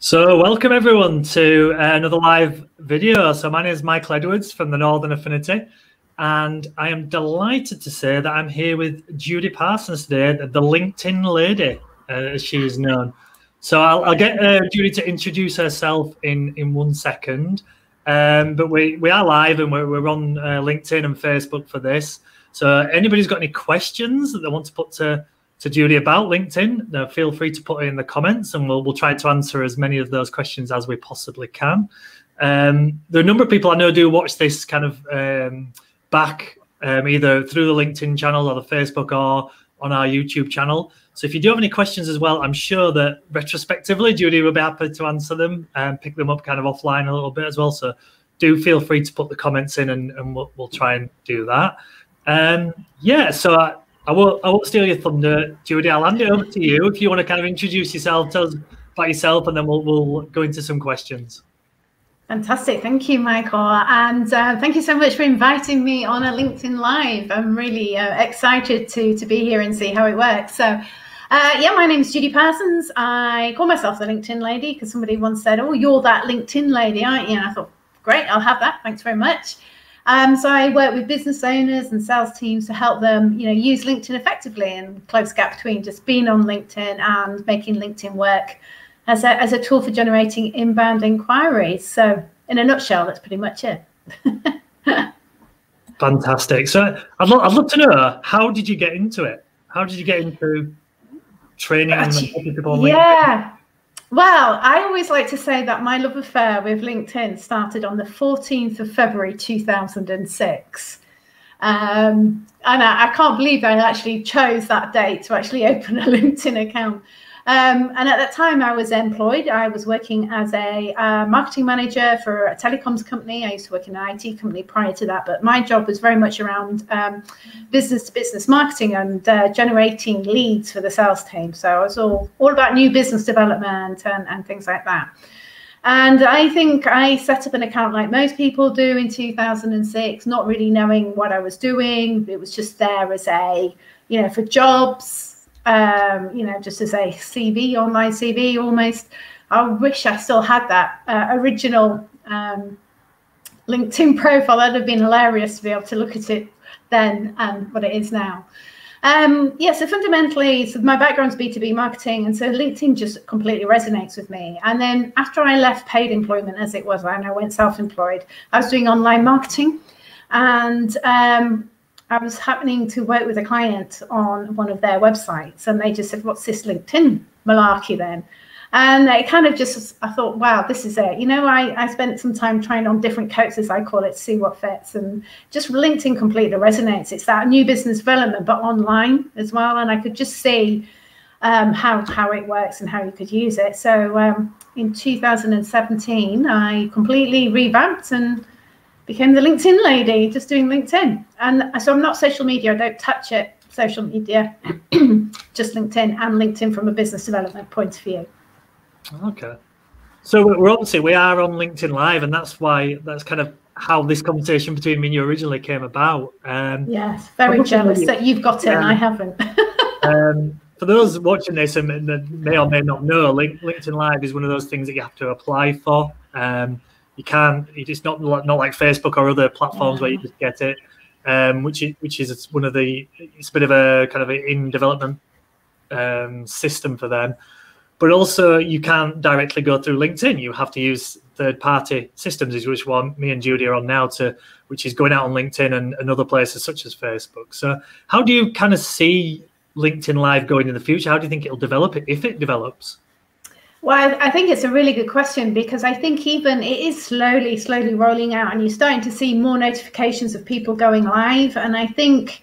So welcome everyone to another live video. So my name is Michael Edwards from the Northern Affinity, and I am delighted to say that I'm here with Judy Parsons today, the LinkedIn lady, as she is known. So I'll get Judy to introduce herself in 1 second. But we are live and we're on LinkedIn and Facebook for this. So anybody's got any questions that they want to put to Judy about LinkedIn, feel free to put it in the comments, and we'll try to answer as many of those questions as we possibly can. There are a number of people I know do watch this kind of back either through the LinkedIn channel or the Facebook or on our YouTube channel. So if you do have any questions as well, I'm sure that retrospectively Judy will be happy to answer them and pick them up kind of offline a little bit as well. So do feel free to put the comments in, and we'll try and do that. Yeah, so I won't steal your thunder, Judy. I'll hand it over to you if you want to kind of introduce yourself, tell us about yourself, and then we'll go into some questions. Fantastic. Thank you, Michael. And thank you so much for inviting me on a LinkedIn Live. I'm really excited to be here and see how it works. So, yeah, my name is Judy Parsons. I call myself the LinkedIn lady because somebody once said, "Oh, you're that LinkedIn lady, aren't you?" And I thought, great, I'll have that. Thanks very much. So I work with business owners and sales teams to help them, use LinkedIn effectively and close the gap between just being on LinkedIn and making LinkedIn work as a tool for generating inbound inquiries. So in a nutshell, that's pretty much it. Fantastic. So I'd love to know, how did you get into it? How did you get into training and people on LinkedIn? Yeah. Well, I always like to say that my love affair with LinkedIn started on the 14th of February 2006. And I can't believe I actually chose that date to actually open a LinkedIn account. And at that time, I was employed. I was working as a marketing manager for a telecoms company. I used to work in an IT company prior to that, but my job was very much around business-to-business marketing and generating leads for the sales team. So I was all about new business development and things like that. And I think I set up an account like most people do in 2006, not really knowing what I was doing. It was just there as a, for jobs. Just as a CV, online CV almost. I wish I still had that original LinkedIn profile. That'd have been hilarious to be able to look at it then and what it is now. So fundamentally, my background's B2B marketing, and so LinkedIn just completely resonates with me. And then after I left paid employment, as it was, and I went self-employed, I was doing online marketing, and I was happening to work with a client on one of their websites, and they just said, "What's this LinkedIn malarkey then?" And it kind of just, I thought, wow, this is it. I spent some time trying on different coats, as I call it, to see what fits, and just LinkedIn completely resonates. It's that new business development, but online as well. And I could just see how it works and how you could use it. So in 2017, I completely revamped and became the LinkedIn lady, just doing LinkedIn. And so I'm not social media. I don't touch it, social media, just LinkedIn, and LinkedIn from a business development point of view. Okay. So we are on LinkedIn Live, and that's kind of how this conversation between me and you originally came about. Yes, very jealous that you've got it and I haven't. For those watching this and may or may not know, LinkedIn Live is one of those things that you have to apply for. It's not like Facebook or other platforms where you just get it, which is it's a bit of a kind of in development system for them. But also you can't directly go through LinkedIn. You have to use third-party systems, which one me and Judy are on now, which is going out on LinkedIn and other places such as Facebook. So how do you kind of see LinkedIn Live going in the future? How do you think it'll develop, if it develops? Well, I think it's a really good question, because I think even it is slowly rolling out, and you're starting to see more notifications of people going live. And I think,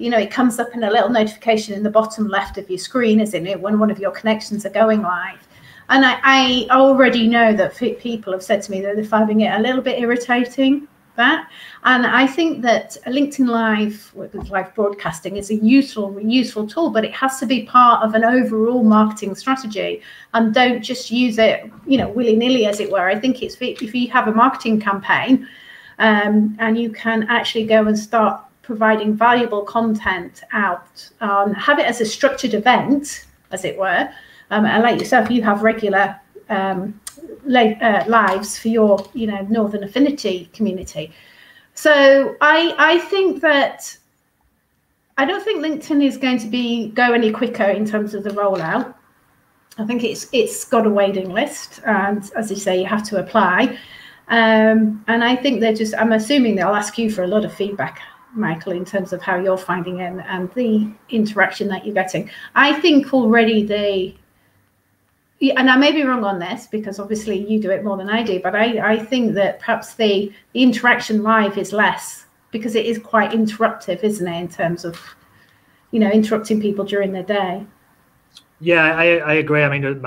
it comes up in a little notification in the bottom left of your screen, isn't it, when one of your connections are going live. And I already know that people have said to me that they're finding it a little bit irritating, that. And I think that LinkedIn Live, with live broadcasting, is a useful tool, but it has to be part of an overall marketing strategy, and don't just use it, willy-nilly, as it were. I think if you have a marketing campaign and you can actually go and start providing valuable content out, have it as a structured event, as it were, and like yourself, you have regular lives for your, Northern Affinity community. So I think that I don't think LinkedIn is going to go any quicker in terms of the rollout. I think it's got a waiting list, and as you say, you have to apply. And I think I'm assuming they'll ask you for a lot of feedback, Michael, in terms of how you're finding it and the interaction that you're getting. I think already and I may be wrong on this because obviously you do it more than I do, but I think that perhaps the interaction live is less because it is quite interruptive, isn't it, in terms of, interrupting people during their day. Yeah, I agree. I mean,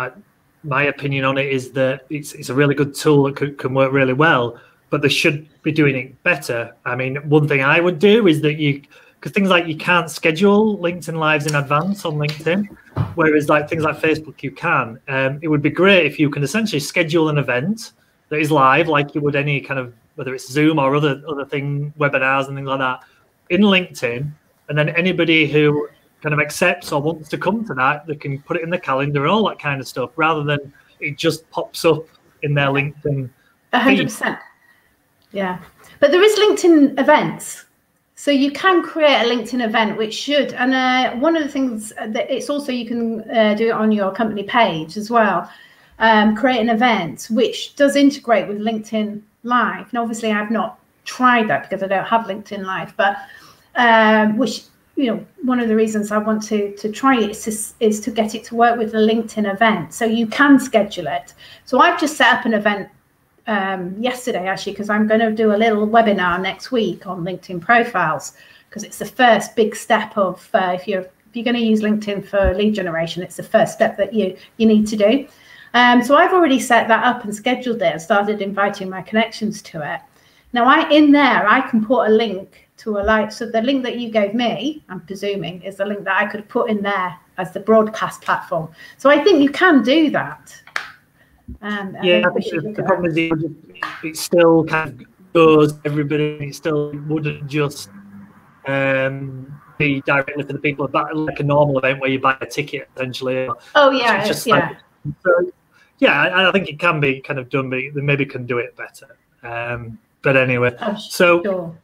my opinion on it is that it's a really good tool that can work really well, but they should be doing it better. I mean, one thing I would do is that because things like you can't schedule LinkedIn Lives in advance on LinkedIn, whereas like things like Facebook you can. It would be great if you can essentially schedule an event that is live, like you would any kind of, whether it's Zoom or other webinars and things like that, in LinkedIn, and then anybody who kind of accepts or wants to come to that, they can put it in the calendar and all that kind of stuff, rather than it just pops up in their LinkedIn. 100%. Yeah, but there is LinkedIn events. So you can create a LinkedIn event, which should, and one of the things that it's also, you can do it on your company page as well, create an event, which does integrate with LinkedIn Live. Now, obviously I've not tried that because I don't have LinkedIn Live, but which, one of the reasons I want to try it is to get it to work with the LinkedIn event. So you can schedule it. So I've just set up an event yesterday, actually, because I'm going to do a little webinar next week on LinkedIn profiles, because it's the first big step of if you're going to use LinkedIn for lead generation, it's the first step that you need to do. So I've already set that up and scheduled it and started inviting my connections to it. Now, in there I can put a link to a live. So the link that you gave me, I'm presuming, is the link that I could put in there as the broadcast platform. So I think you can do that. Yeah, I think the problem is it still kind of goes everybody. It still wouldn't just be directly for the people, but like a normal event where you buy a ticket essentially. Oh yeah, just yeah. Like, so, yeah, I think it can be kind of done, but they maybe can do it better. But anyway, so sure.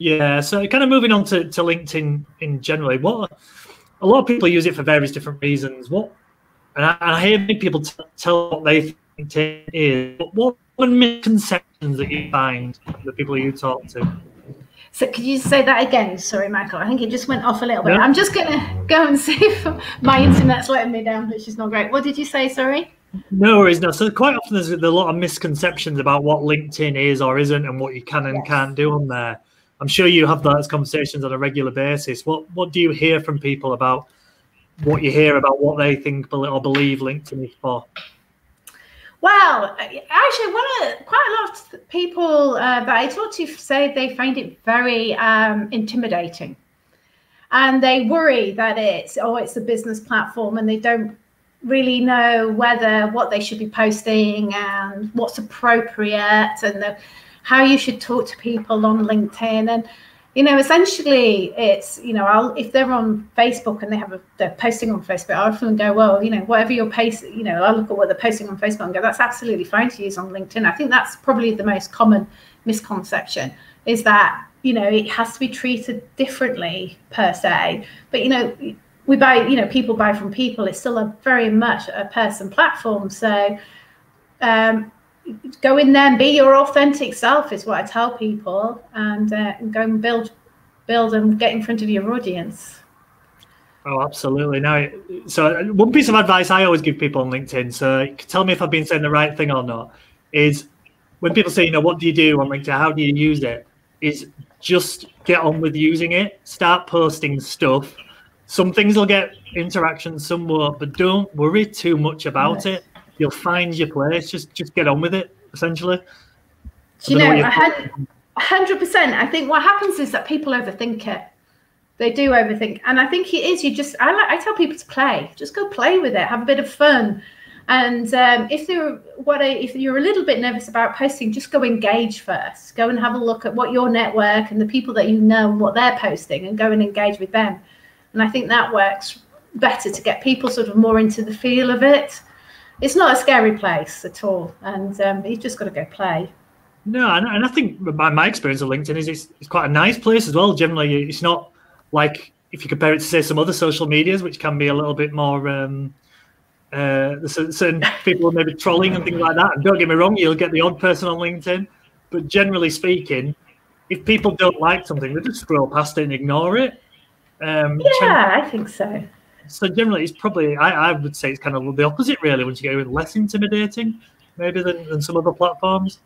Yeah, so kind of moving on to LinkedIn in generally, a lot of people use it for various different reasons. And I hear many people tell what they think LinkedIn is. But what are misconceptions that you find the people you talk to? So could you say that again? Sorry, Michael. I think it just went off a little bit. No? I'm just going to go and see if my internet's letting me down, which is not great. What did you say? Sorry. No worries. No. So quite often there's a lot of misconceptions about what LinkedIn is or isn't, and what you can and can't do on there. I'm sure you have those conversations on a regular basis. What do you hear from people about what you hear about what they think or believe LinkedIn is for? Well, actually, quite a lot of people that I talk to say they find it very intimidating, and they worry that it's a business platform, and they don't really know what they should be posting and what's appropriate, and how you should talk to people on LinkedIn. And essentially it's, if they're on Facebook and they're posting on Facebook, I often go, well, whatever you're posting, I look at what they're posting on Facebook and go, that's absolutely fine to use on LinkedIn. I think that's probably the most common misconception, is that, it has to be treated differently per se. But, we buy, people buy from people. It's still very much a person platform. So go in there and be your authentic self is what I tell people, and go and build and get in front of your audience. Oh, absolutely. Now, so one piece of advice I always give people on LinkedIn, so tell me if I've been saying the right thing or not, is when people say, what do you do on LinkedIn? How do you use it? Is just get on with using it. Start posting stuff. Some things will get interaction, some won't, but don't worry too much about it. You'll find your place. Just get on with it, essentially. 100%. I think what happens is that people overthink it. They do overthink, and I think it is. I tell people to play. Just go play with it. Have a bit of fun. And if you're a little bit nervous about posting, just go engage first. Go and have a look at what your network and the people that you know and what they're posting, and go and engage with them. And I think that works better to get people sort of more into the feel of it. it's not a scary place at all, and you've just got to go play. No, and I think my experience of LinkedIn is it's quite a nice place as well. Generally, it's not like, if you compare it to, say, some other social medias, which can be a little bit more, certain people are maybe trolling and things like that. And don't get me wrong, you'll get the odd person on LinkedIn, but generally speaking, if people don't like something, they just scroll past it and ignore it. I think so. So generally, it's probably, I would say it's kind of the opposite, really, once you get less intimidating, maybe, than some other platforms.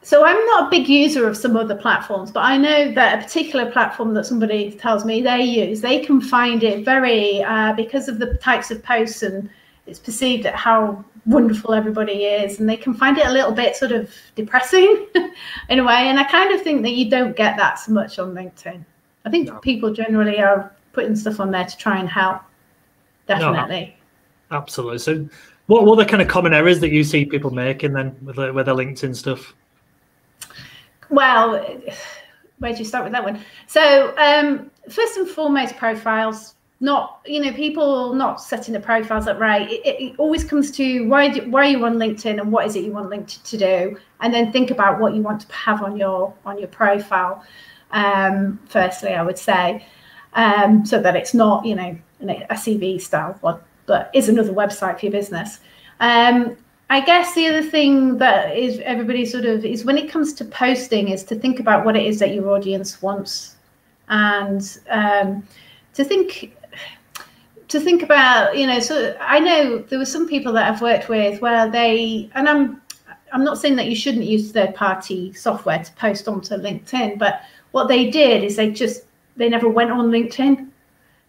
So I'm not a big user of some other platforms, but I know that a particular platform that somebody tells me they use, they can find it very, because of the types of posts, and it's perceived at how wonderful everybody is, and they can find it a little bit sort of depressing in a way. And I kind of think that you don't get that so much on LinkedIn. I think people generally are putting stuff on there to try and help. Definitely. No, absolutely. So what are the kind of common errors that you see people making then with their LinkedIn stuff? Well, where do you start with that one? So first and foremost, profiles. Not, people not setting the profiles up right. It always comes to why are you on LinkedIn, and what is it you want LinkedIn to do, and then think about what you want to have on your profile. Firstly, I would say, so that it's not, a CV style one, but is another website for your business. I guess the other thing that is everybody sort of is, when it comes to posting, is to think about what it is that your audience wants, and to think about, so I know there were some people that I've worked with where and I'm not saying that you shouldn't use third-party software to post onto LinkedIn, but what they did is they never went on LinkedIn.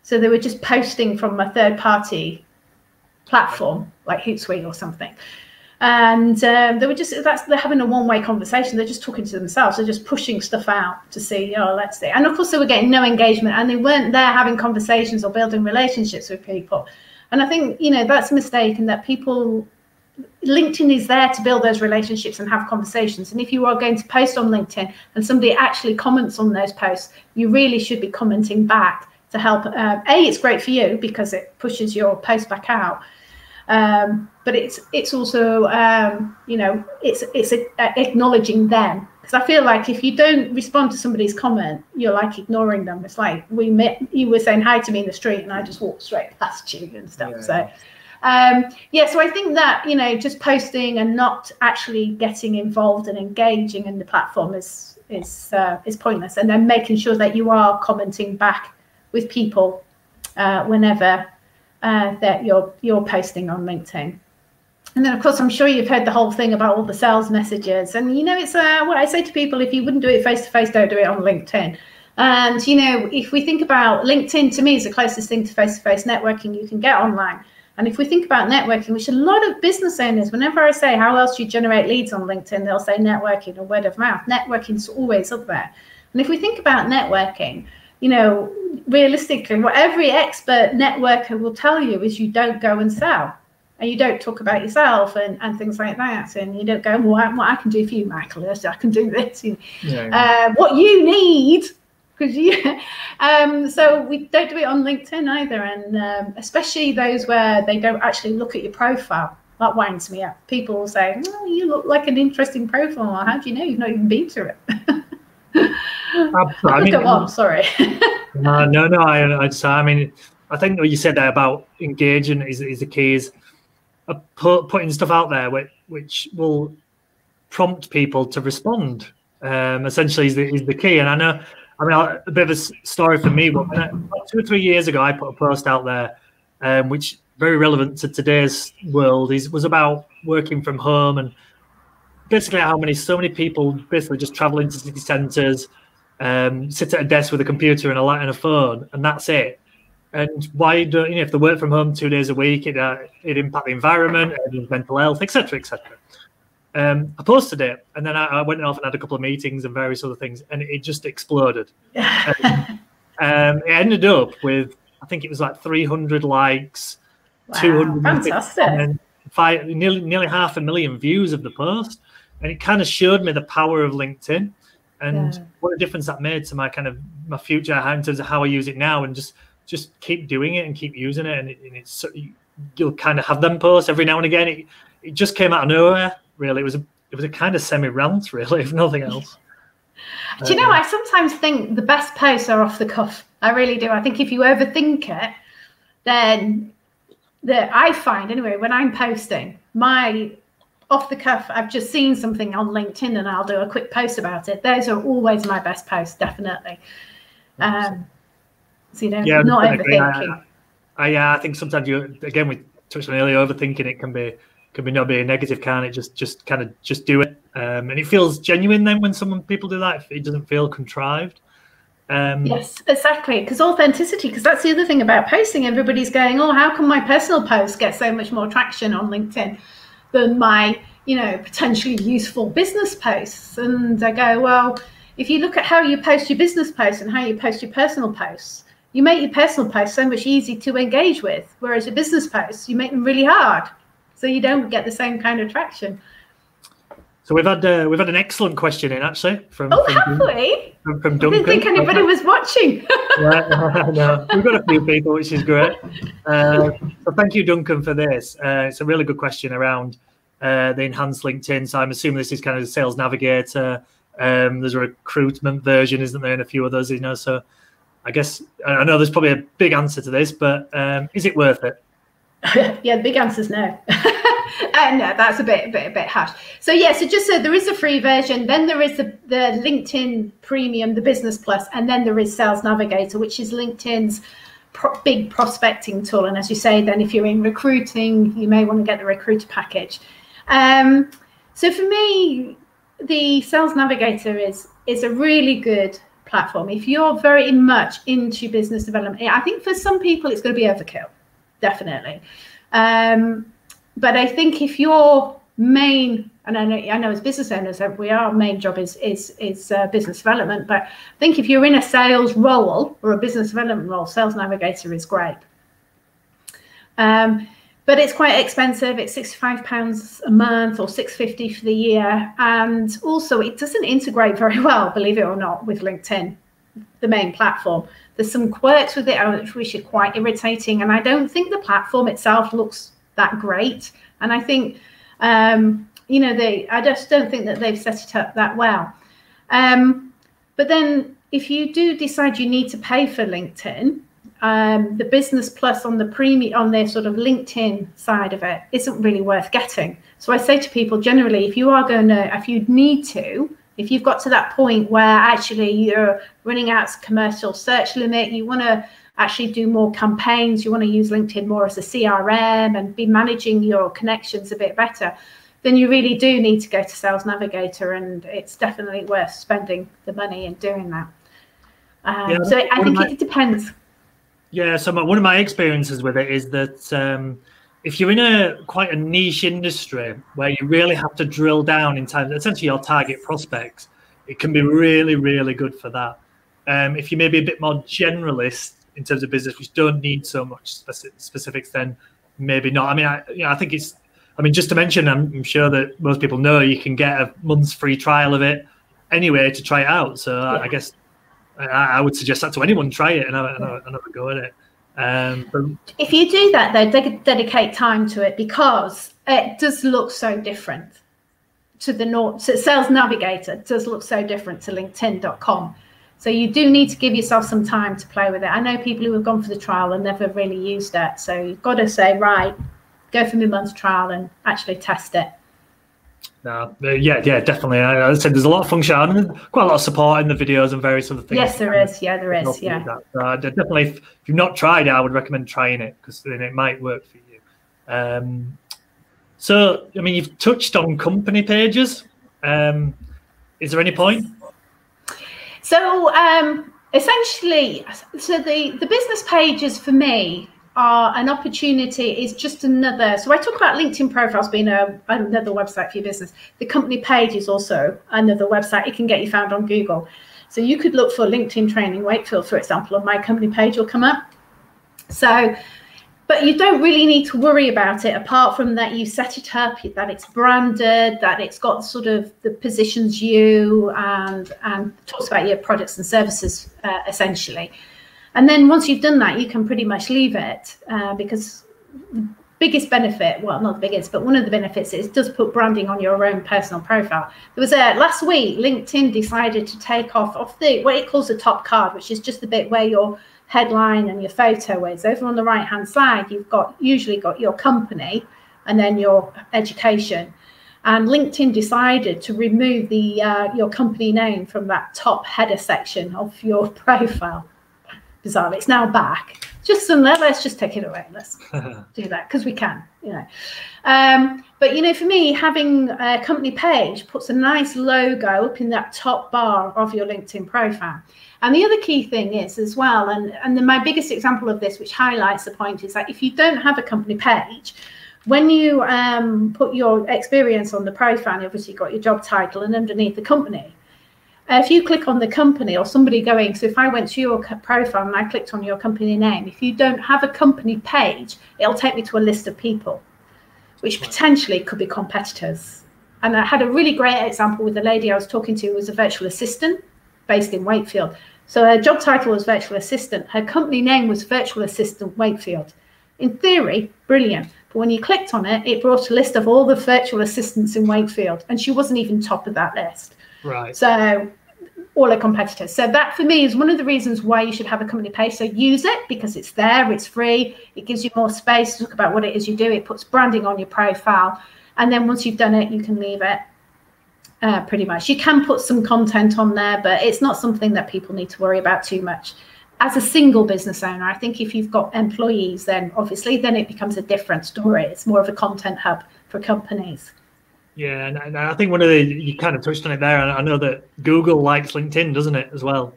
So they were just posting from a third-party platform like Hootsuite or something. And they were they're having a one-way conversation. They're just talking to themselves. They're just pushing stuff out to see, let's see. And of course, they were getting no engagement, and they weren't there having conversations or building relationships with people. And I think, that's a mistake, and that LinkedIn is there to build those relationships and have conversations. And if you are going to post on LinkedIn and somebody actually comments on those posts, you really should be commenting back to help. It's great for you because it pushes your post back out. But it's also, it's acknowledging them. Because I feel like if you don't respond to somebody's comment, you're like ignoring them. It's like you were saying hi to me in the street and I just walked straight past you and stuff. Yeah. So I think that, just posting and not actually getting involved and engaging in the platform is pointless. And then making sure that you are commenting back with people whenever that you're posting on LinkedIn. And then, of course, I'm sure you've heard the whole thing about all the sales messages. And, it's what I say to people: if you wouldn't do it face-to-face, don't do it on LinkedIn. And, if we think about LinkedIn, to me, is the closest thing to face-to-face networking you can get online. And if we think about networking, which a lot of business owners, whenever I say, how else do you generate leads on LinkedIn, they'll say networking or word of mouth. Networking's always up there. And if we think about networking, realistically, what every expert networker will tell you is you don't go and sell, and you don't talk about yourself and things like that. And you don't go, well, what I can do for you, Michael, I can do this. What you need, because so we don't do it on LinkedIn either. And especially those where they don't actually look at your profile. That winds me up. People will say, you look like an interesting profile. How do you know? You've not even been to it. Go on, sorry. No. I mean, I think what you said there about engaging is the key. Is putting stuff out there which will prompt people to respond. Essentially, is the key. And I know, a bit of a story for me. But about 2 or 3 years ago, I put a post out there, which very relevant to today's world was about working from home, and basically how so many people basically just travel into city centres, sit at a desk with a computer and a phone, and that's it. And why don't if they work from home 2 days a week, it impact the environment, mental health, etc., etc. I posted it, and then I went off and had a couple of meetings and various other things, and it just exploded. It ended up with, I think it was like 300 likes, wow, 250 nearly 500,000 views of the post, and it kind of showed me the power of LinkedIn and what a difference that made to my future in terms of how I use it now, and just keep doing it and keep using it. And it's you'll kind of have them posts every now and again. It just came out of nowhere, really. It was a kind of semi-rant, really, if nothing else. Do you know, I sometimes think the best posts are off the cuff. I really do. I think if you overthink it, then I find, anyway, when I'm posting, my off the cuff, I've just seen something on LinkedIn and I'll do a quick post about it. Those are always my best posts, definitely. So, you know, not overthinking. I think sometimes again, we touched on earlier, overthinking it can be not be a negative, can't it? Just kind of just do it. And it feels genuine then when people do that. It doesn't feel contrived. Yes, exactly. Because authenticity, because that's the other thing about posting. Everybody's going, oh, how can my personal posts get so much more traction on LinkedIn than my, you know, potentially useful business posts? And I go, well, if you look at how you post your business posts and how you post your personal posts, you make your personal posts so much easier to engage with, whereas your business posts, you make them really hard, so you don't get the same kind of traction. So we've had an excellent question in, actually, from Duncan. I didn't think anybody was watching. No, we've got a few people, which is great. So thank you, Duncan, for this. It's a really good question around the enhanced LinkedIn. So I'm assuming this is kind of the Sales Navigator. There's a recruitment version, isn't there, and a few others, you know. So I guess I know there's probably a big answer to this, but is it worth it? Yeah, the big answer is no. No, that's a bit harsh. So yeah, so just so there is a free version, then there is the LinkedIn Premium, the Business Plus, and then there is Sales Navigator, which is LinkedIn's big prospecting tool. And as you say, then if you're in recruiting, you may want to get the recruiter package. So for me, the Sales Navigator is a really good platform. If you're very much into business development, I think for some people it's going to be overkill, definitely. But I think if your main, and I know as business owners, our main job is business development. But I think if you're in a sales role or a business development role, Sales Navigator is great. But it's quite expensive. It's £65 a month or $6.50 for the year. And also it doesn't integrate very well, believe it or not, with LinkedIn, the main platform. There's some quirks with it which are quite irritating. And I don't think the platform itself looks that great. And I think, you know, I just don't think that they've set it up that well. But then if you do decide you need to pay for LinkedIn, the Business Plus on the premium, on their sort of LinkedIn side of it, isn't really worth getting. So I say to people generally, if you've got to that point where actually you're running out of commercial search limit, you want to actually do more campaigns, you want to use LinkedIn more as a CRM and be managing your connections a bit better, then you really do need to go to Sales Navigator, and it's definitely worth spending the money in doing that. So I think it depends. Yeah, so one of my experiences with it is that if you're in quite a niche industry where you really have to drill down in terms, essentially your target prospects, it can be really, really good for that. If you may be a bit more generalist in terms of business, which don't need so much specifics, then maybe not. I mean, I think it's, I mean, just to mention, I'm sure that most people know you can get a month's free trial of it anyway to try it out. So yeah. I guess I would suggest that to anyone, try it and have a go at it. But if you do that, though, dedicate time to it, because it does look so different to so Sales Navigator does look so different to LinkedIn.com. So you do need to give yourself some time to play with it. I know people who have gone for the trial and never really used it. So you've got to say, right, go for my month's trial and actually test it. No, yeah, definitely. As I said, there's a lot of functionality and quite a lot of support in the videos and various other things. Yes, there is. Yeah, there is. Yeah. Definitely, if you've not tried it, I would recommend trying it, because then it might work for you. So, I mean, you've touched on company pages. Is there any point? So essentially, the business pages for me are an opportunity, is just another. So I talk about LinkedIn profiles being another website for your business. The company page is also another website. It can get you found on Google. So you could look for LinkedIn Training Wakefield, for example, and my company page will come up. So, but you don't really need to worry about it, apart from that you set it up, that it's branded, that it's got sort of the positions you and talks about your products and services, essentially. And then once you've done that, you can pretty much leave it, because biggest benefit, well, not the biggest, but one of the benefits is it does put branding on your own personal profile. There was last week, LinkedIn decided to take off what it calls the top card, which is just the bit where your headline and your photo is. Over on the right hand side, you've usually got your company and then your education. And LinkedIn decided to remove your company name from that top header section of your profile. Bizarre. It's now back. Let's just take it away. Let's do that because we can, But for me, having a company page puts a nice logo up in that top bar of your LinkedIn profile. And the other key thing is as well, and then my biggest example of this, which highlights the point, is that if you don't have a company page, when you put your experience on the profile, you obviously got your job title and underneath the company. If you click on the company or somebody so if I went to your profile and I clicked on your company name, if you don't have a company page, it'll take me to a list of people, which potentially could be competitors. And I had a really great example with the lady I was talking to who was a virtual assistant based in Wakefield. So her job title was virtual assistant. Her company name was Virtual Assistant Wakefield. In theory, brilliant. But when you clicked on it, it brought a list of all the virtual assistants in Wakefield, and she wasn't even top of that list. Right. So all her competitors. So that for me is one of the reasons why you should have a company page. So use it because it's there, it's free, it gives you more space to talk about what it is you do. It puts branding on your profile. And then once you've done it, you can leave it pretty much. You can put some content on there, but it's not something that people need to worry about too much. As a single business owner, I think if you've got employees, then it becomes a different story. It's more of a content hub for companies. Yeah, and I think you kind of touched on it there. And I know that Google likes LinkedIn, doesn't it, as well?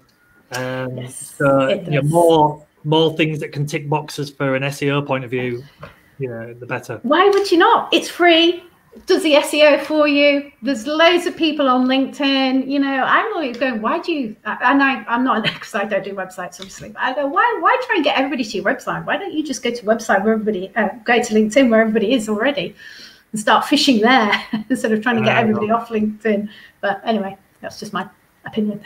Yes, so more things that can tick boxes for an SEO point of view, the better. Why would you not? It's free. It does the SEO for you. There's loads of people on LinkedIn. I'm always going, why do you? And I'm not because I don't do websites, obviously. But I go, why try and get everybody to your website? Why don't you just go to website where everybody go to LinkedIn where everybody is already? And start fishing there instead of trying to get everybody off LinkedIn. But anyway, that's just my opinion.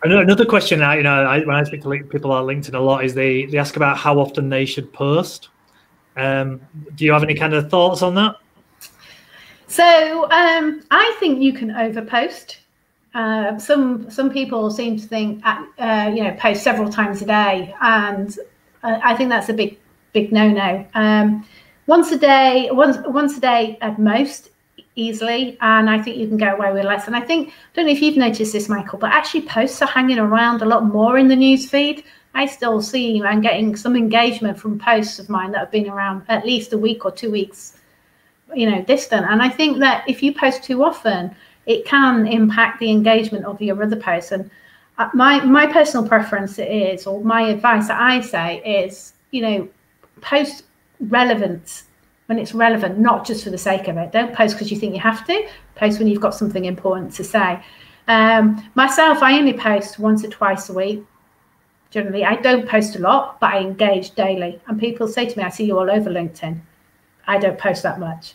Another question, when I speak to people on LinkedIn a lot, is they ask about how often they should post. Do you have any kind of thoughts on that? So I think you can overpost. Some people seem to think post several times a day, and I think that's a big no-no. Once a day at most, easily, and I think you can get away with less. And I don't know if you've noticed this, Michael, but actually posts are hanging around a lot more in the news feed. I still see I'm getting some engagement from posts of mine that have been around at least a week or 2 weeks, distant. And I think that if you post too often, it can impact the engagement of your other posts. And my personal preference is, or my advice that I say is, post relevant when it's relevant, not just for the sake of it. Don't post because you think you have to. Post when you've got something important to say. Myself, I only post once or twice a week. Generally, I don't post a lot, but I engage daily. And people say to me, I see you all over LinkedIn. I don't post that much.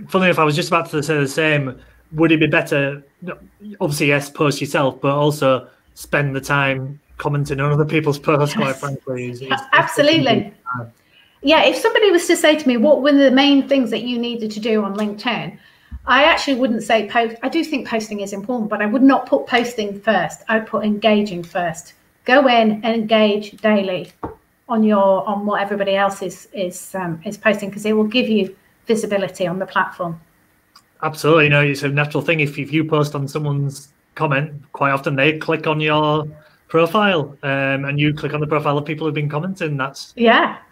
Funnily enough, I was just about to say the same. Would it be better, obviously, yes, post yourself, but also spend the time commenting on other people's posts, quite frankly? Absolutely. Yeah, if somebody was to say to me, what were the main things that you needed to do on LinkedIn? I actually wouldn't say post. I do think posting is important, but I would not put posting first. I'd put engaging first. Go in and engage daily on what everybody else is posting, because it will give you visibility on the platform. Absolutely. It's a natural thing. If you post on someone's comment, quite often they click on your profile, and you click on the profile of people who've been commenting. That's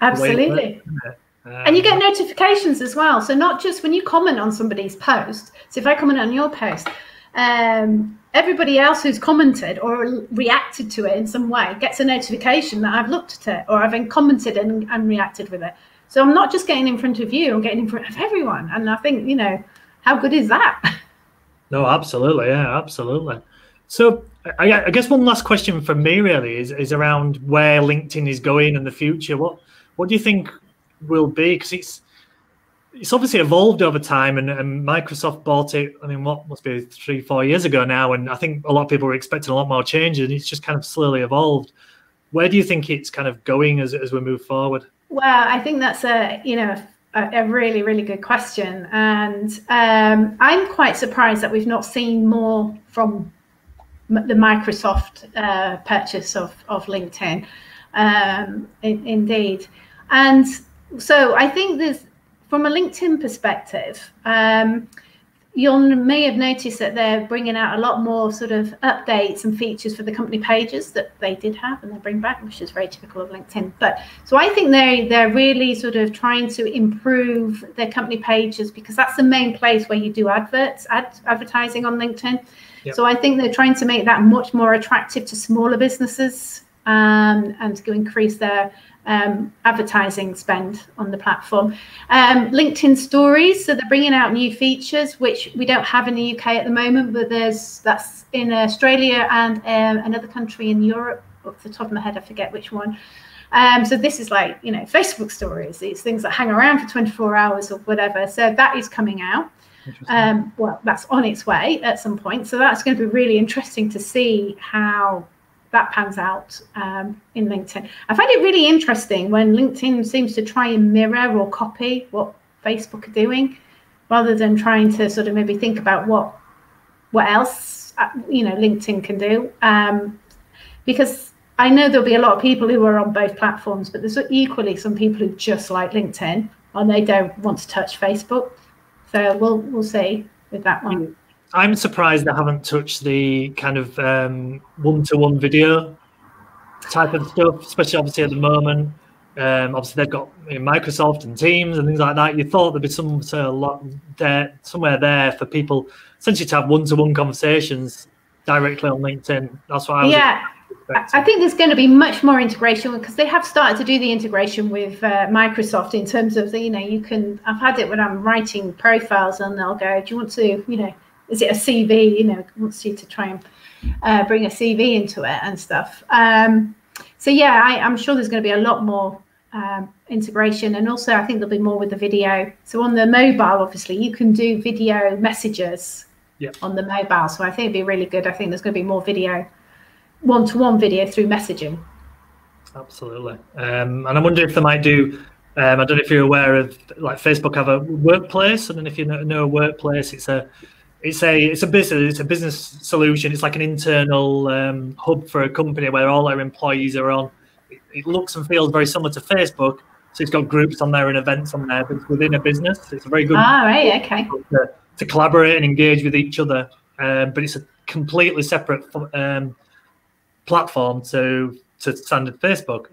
absolutely. And you get notifications as well. So not just when you comment on somebody's post. So if I comment on your post, everybody else who's commented or reacted to it in some way gets a notification that I've looked at it or I've commented and reacted with it. So I'm not just getting in front of you, I'm getting in front of everyone. And I think, how good is that? No, absolutely. Yeah, absolutely. So I guess one last question from me really is around where LinkedIn is going in the future. What do you think will be? Because it's obviously evolved over time, and Microsoft bought it, what must be 3-4 years ago now, and I think a lot of people were expecting a lot more change, and it's just kind of slowly evolved. Where do you think it's kind of going as we move forward? Well, I think that's a really, really good question, and I'm quite surprised that we've not seen more from the Microsoft purchase of LinkedIn. Indeed, and so I think there's, from a LinkedIn perspective, you may have noticed that they're bringing out a lot more sort of updates and features for the company pages that they did have and they bring back, which is very typical of LinkedIn. But so I think they're really sort of trying to improve their company pages, because that's the main place where you do advertising on LinkedIn. Yep. So I think they're trying to make that much more attractive to smaller businesses, and to increase their advertising spend on the platform. LinkedIn Stories, so they're bringing out new features which we don't have in the UK at the moment, but that's in Australia and another country in Europe. Off the top of my head, I forget which one. So this is like, Facebook Stories, these things that hang around for 24 hours or whatever. So that is coming out. Well, that's on its way at some point. So that's going to be really interesting to see how that pans out in LinkedIn. I find it really interesting when LinkedIn seems to try and mirror or copy what Facebook are doing, rather than trying to sort of maybe think about what else LinkedIn can do. Because I know there'll be a lot of people who are on both platforms, but there's equally some people who just like LinkedIn and they don't want to touch Facebook. So we'll see with that one. I'm surprised they haven't touched the kind of one-to-one video type of stuff, especially obviously at the moment. Obviously, they've got Microsoft and Teams and things like that. You thought there'd be somewhere there for people essentially to have one-to-one conversations directly on LinkedIn. That's what I was expecting. I think there's going to be much more integration, because they have started to do the integration with Microsoft in terms of I've had it when I'm writing profiles and they'll go, do you want to, is it a CV? Wants you to try and bring a CV into it and stuff. So yeah, I'm sure there's going to be a lot more integration, and also I think there'll be more with the video. So on the mobile, obviously, you can do video messages on the mobile. So I think it'd be really good. I think there's going to be more video, one-to-one video through messaging. Absolutely. And I wonder if they might do. I don't know if you're aware of, like, Facebook have a workplace. I don't know if you know a workplace. It's a business solution. It's like an internal hub for a company where all our employees are on. It looks and feels very similar to Facebook. So it's got groups on there and events on there, but it's within a business. It's a very good okay. to collaborate and engage with each other. But it's a completely separate platform to standard Facebook.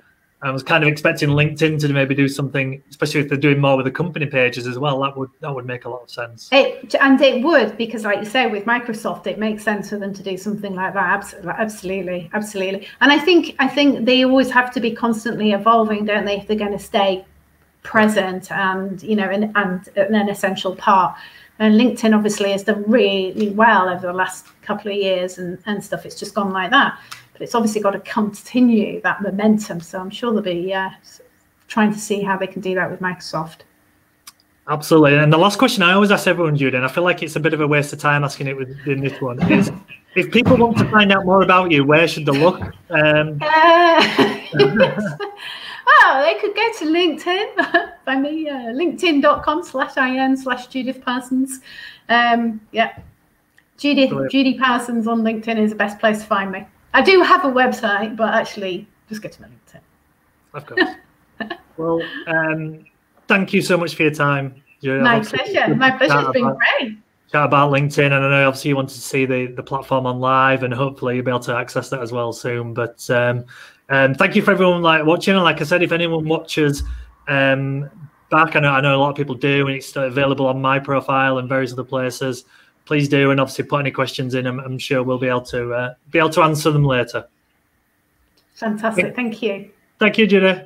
I was kind of expecting LinkedIn to maybe do something, especially if they're doing more with the company pages as well. That would make a lot of sense. It would, because like you say, with Microsoft, it makes sense for them to do something like that. Absolutely. And I think they always have to be constantly evolving, don't they, if they're going to stay present and an essential part. And LinkedIn obviously has done really well over the last couple of years and stuff. It's just gone like that. But it's obviously got to continue that momentum. So I'm sure they'll be trying to see how they can do that with Microsoft. Absolutely. And the last question I always ask everyone, Judy, and I feel like it's a bit of a waste of time asking it in this one, is if people want to find out more about you, where should they look? Well, they could go to LinkedIn. Find me, linkedin.com/in/Judith Parsons. Judy Parsons on LinkedIn is the best place to find me. I do have a website, but actually, just go to my LinkedIn. Of course. Well, thank you so much for your time, Judy. My pleasure. It's been great. Chat about LinkedIn, and I know obviously you wanted to see the platform on live, and hopefully you'll be able to access that as well soon. But thank you for everyone watching. And like I said, if anyone watches back, I know a lot of people do, and it's available on my profile and various other places. Please do, and obviously put any questions in. I'm sure we'll be able to answer them later. Fantastic. Thank you. Thank you, Judy.